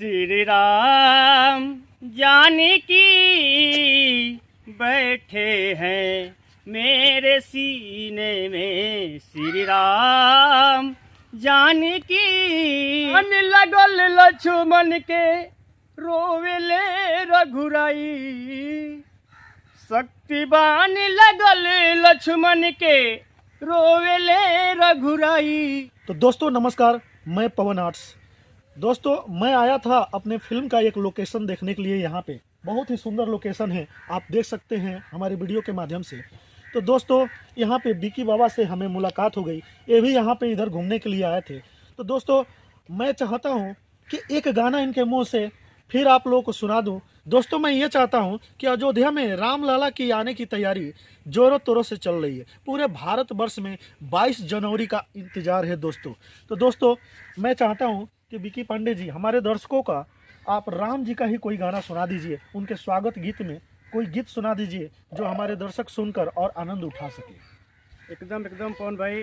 श्री राम जानकी बैठे हैं मेरे सीने में। श्री राम जानकी मन लगल लक्ष्मण के रोवेले रघुराई। शक्तिबान लगल लक्ष्मण के रोवेले रघुराई। तो दोस्तों नमस्कार, मैं पवन आर्ट्स। दोस्तों मैं आया था अपने फिल्म का एक लोकेशन देखने के लिए। यहाँ पे बहुत ही सुंदर लोकेशन है, आप देख सकते हैं हमारे वीडियो के माध्यम से। तो दोस्तों यहाँ पे बिकी बाबा से हमें मुलाकात हो गई, ये भी यहाँ पे इधर घूमने के लिए आए थे। तो दोस्तों मैं चाहता हूँ कि एक गाना इनके मुँह से फिर आप लोगों को सुना दूँ। दोस्तों मैं ये चाहता हूँ कि अयोध्या में राम लाला की आने की तैयारी जोरों तोरों से चल रही है। पूरे भारत वर्ष में 22 जनवरी का इंतजार है दोस्तों। तो दोस्तों मैं चाहता हूँ कि विकी पांडे जी हमारे दर्शकों का आप राम जी का ही कोई गाना सुना दीजिए। उनके स्वागत गीत में कोई गीत सुना दीजिए जो हमारे दर्शक सुनकर और आनंद उठा सके। एकदम पवन भाई,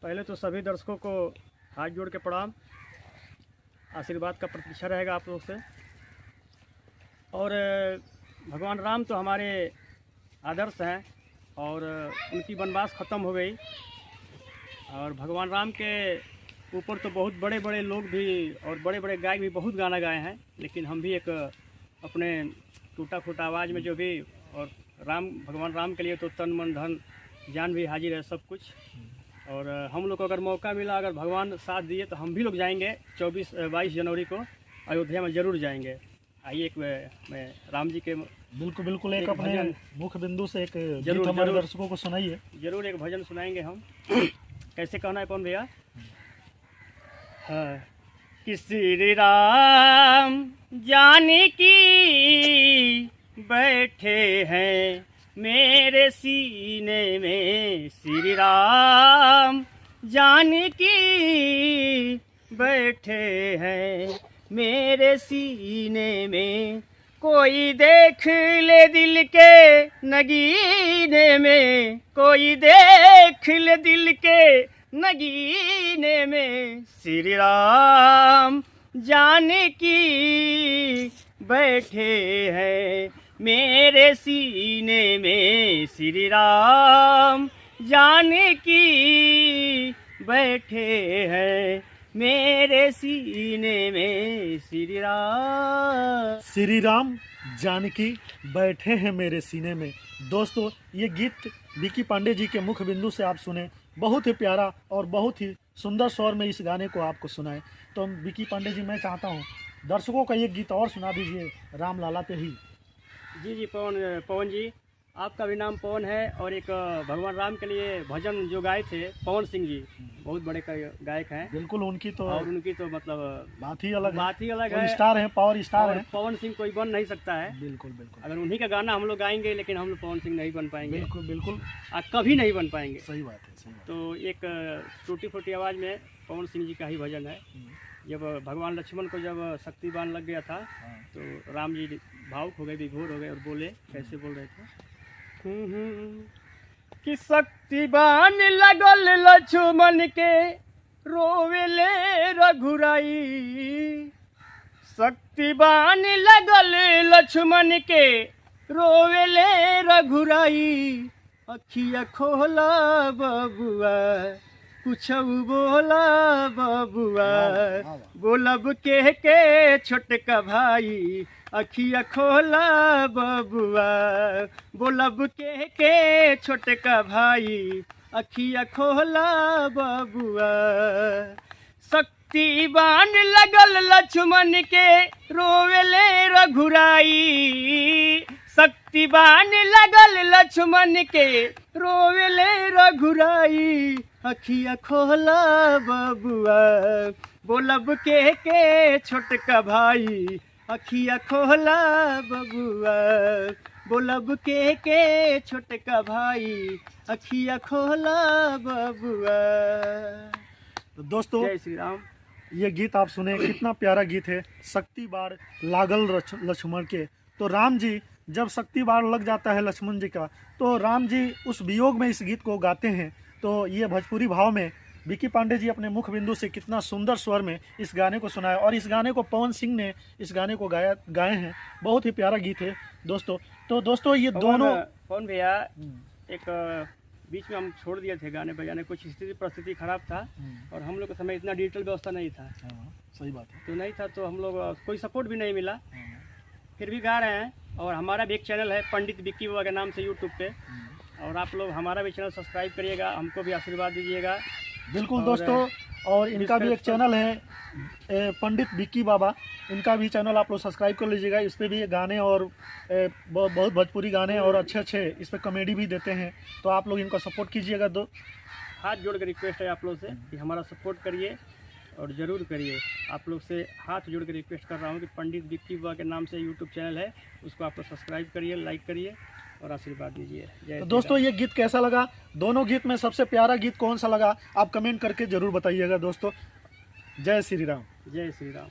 पहले तो सभी दर्शकों को हाथ जोड़ के प्रणाम। आशीर्वाद का प्रतीक्षा रहेगा आप लोग से। और भगवान राम तो हमारे आदर्श हैं और उनकी वनवास ख़त्म हो गई। और भगवान राम के ऊपर तो बहुत बड़े बड़े लोग भी और बड़े बड़े गायक भी बहुत गाना गाए हैं, लेकिन हम भी एक अपने टूटा फूटा आवाज़ में जो भी, और भगवान राम के लिए तो तन मन धन जान भी हाजिर है सब कुछ। और हम लोग को अगर मौका मिला, अगर भगवान साथ दिए तो हम भी लोग जाएंगे 22 जनवरी को अयोध्या में ज़रूर जाएंगे। आइए एक मैं राम जी के बिल्कुल एक अपने मुख्य बिंदु से एक जरूर गीत हमारे दर्शकों को सुनाइए। जरूर एक भजन सुनाएंगे हम। कैसे कहना है कौन भैया? हाँ, कि श्री राम जानकी बैठे हैं मेरे सीने में। श्री राम जानकी बैठे हैं मेरे सीने में। कोई देख ले दिल के नगीने में, कोई देख ले दिल के नगीने में। श्री राम जानकी बैठे हैं मेरे सीने में। श्री राम जानकी बैठे हैं मेरे सीने में। श्री राम जानकी बैठे हैं मेरे सीने में। दोस्तों ये गीत विकी पांडे जी के मुख्य बिंदु से आप सुने, बहुत ही प्यारा और बहुत ही सुंदर स्वर में इस गाने को आपको सुनाए। तो विकी पांडे जी मैं चाहता हूँ दर्शकों का ये गीत और सुना दीजिए राम लाला पे ही। जी पवन जी, आपका भी नाम पवन है। और एक भगवान राम के लिए भजन जो गाए थे पवन सिंह जी, बहुत बड़े गायक हैं। बिल्कुल उनकी तो मतलब बात ही अलग है। स्टार है, पावर स्टार है। पवन सिंह कोई बन नहीं सकता है। बिल्कुल अगर उन्हीं का गाना हम लोग गाएंगे, लेकिन हम लोग पवन सिंह नहीं बन पाएंगे। बिल्कुल कभी नहीं बन पाएंगे। सही बात है। तो एक टूटी फूटी आवाज़ में पवन सिंह जी का ही भजन है। जब भगवान लक्ष्मण को जब शक्तिबान लग गया था तो राम जी भावुक हो गए, विभोर हो गए और बोले, कैसे बोल रहे थे कि शक्तिबान लगल लक्ष्मण के रोवेले रघुराई। शक्तिबान लगल लक्ष्मण के रोवेले रघुराई। अखिया खोला बबुआ कुछ बोला बबुआ, बोलब के छोटका भाई। अखिया खोला बबुआ, बोलब के छोटका भाई। अखिया खोला बबुआ। शक्तिबान लगल लक्ष्मण के रोवेले रघुराई। शक्तिबान लगल लक्ष्मण के रोवेले रघुराई। अखिया खोला बबुआ, बोलब के छोटका भाई। अखिया खोला बबुआ, बोलब के छोटका भाई। अखिया खोला बबुआ। तो दोस्तों जय श्री राम। ये गीत आप सुने, कितना प्यारा गीत है। शक्ति बाण लागल लक्ष्मण के। तो राम जी जब शक्ति बाण लग जाता है लक्ष्मण जी का, तो राम जी उस वियोग में इस गीत को गाते हैं। तो ये भोजपुरी भाव में विक्की पांडे जी अपने मुख बिंदु से कितना सुंदर स्वर में इस गाने को सुनाया, और इस गाने को पवन सिंह ने इस गाने को गाए हैं। बहुत ही प्यारा गीत है दोस्तों। तो दोस्तों ये दोनों पवन भैया एक बीच में हम छोड़ दिए थे गाने बजाने, कुछ स्थिति परिस्थिति खराब था और हम लोग के समय इतना डिजिटल व्यवस्था नहीं था। हाँ, सही बात है। तो नहीं था, तो हम लोग कोई सपोर्ट भी नहीं मिला, फिर भी गा रहे हैं। और हमारा भी एक चैनल है पंडित विक्की बाबा के नाम से यूट्यूब पे, और आप लोग हमारा भी चैनल सब्सक्राइब करिएगा, हमको भी आशीर्वाद दीजिएगा। बिल्कुल दोस्तों, और इनका भी एक चैनल है पंडित विक्की बाबा, इनका भी चैनल आप लोग सब्सक्राइब कर लीजिएगा। इस पे भी गाने और बहुत भोजपुरी गाने और अच्छे अच्छे इस पे कॉमेडी भी देते हैं, तो आप लोग इनको सपोर्ट कीजिएगा। हाथ जोड़ कर रिक्वेस्ट है आप लोग से कि हमारा सपोर्ट करिए और ज़रूर करिए। आप लोग से हाथ जोड़ कर रिक्वेस्ट कर रहा हूँ कि पंडित विक्की बाबा के नाम से यूट्यूब चैनल है, उसको आप लोग सब्सक्राइब करिए, लाइक करिए और आशीर्वाद दीजिए। तो दोस्तों ये गीत कैसा लगा, दोनों गीत में सबसे प्यारा गीत कौन सा लगा, आप कमेंट करके ज़रूर बताइएगा दोस्तों। जय श्री राम। जय श्री राम।